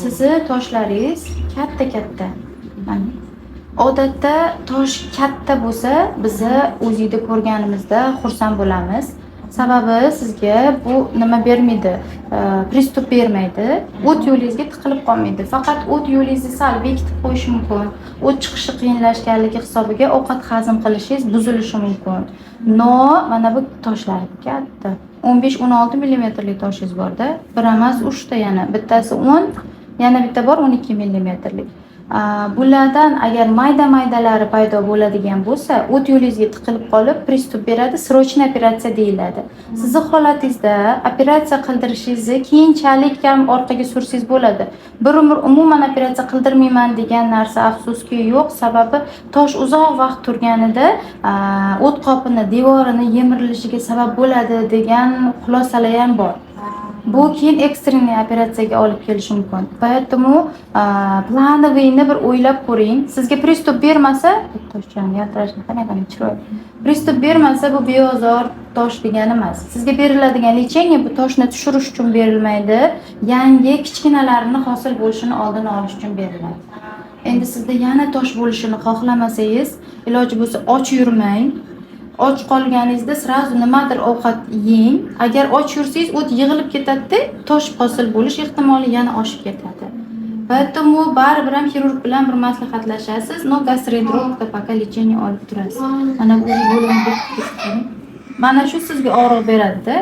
Sizni toshlaringiz katta. Mana odatda tosh katta bo'lsa, biz o'zingizda ko'rganimizda xursand bo'lamiz. Sababi sizga bu nima bermaydi, pristup bermaydi. O't yo'lingizga tiqilib qolmaydi. Faqat o't yo'lingizni sal bekitib qo'yish mumkin. O't chiqishi qiyinlashganligi hisobiga ovqat hazm qilishingiz buzilishi mumkin. Mana bu toshlar katta. 15-16 millimetrlik toshingiz borda. Bir emas, 3 ta yana. Bittasi 10, yana bitta bor 12 millimetrlik. Bulardan agar mayda-maydalari paydo bo'ladigan bo'lsa, o't yo'lingizga tiqilib qolib, pristup beradi, srochniy operatsiya deyiladi. Sizni holatingizda operatsiya qildirishingizni keyinchalik ham orqaga sursangiz bo'ladi. Bir umr umuman operatsiya qildirmayman degan narsa afsuski yo'q, sababi tosh uzoq vaqt turganida o't qopini, devorini yemirilishiga sabab bo'ladi degan xulosalar ham bor. Bu keyin ekstremniy operatsiyaga olib kelishi mumkin. Поэтому planoviyni bir o'ylab ko'ring. Sizga pristup bermasa, toshchani yaltirashni qanday chiroyli. Pristup bermasa bu beozor tosh degani emas. Sizga beriladigan lecheniya bu toshni tushirish uchun berilmaydi, yangi kichkinalarini hosil bo'lishini oldini olish uchun beriladi. Endi sizda yana tosh bo'lishini xohlamasangiz, iloji bo'lsa och yurmang. Och qolganingizda srazu nimadir ovqat yeng. Agar och yursangiz, o't yig'ilib ketadi, tosh hosil bo'lish ehtimoli yana oshib ketadi. Поэтому baribir ham xirurg bilan bir maslahatlashasiz, no gastrodrogda пока lecheniya olib turasiz. Mana bu bo'limda mana shu sizga og'riq beradi-da.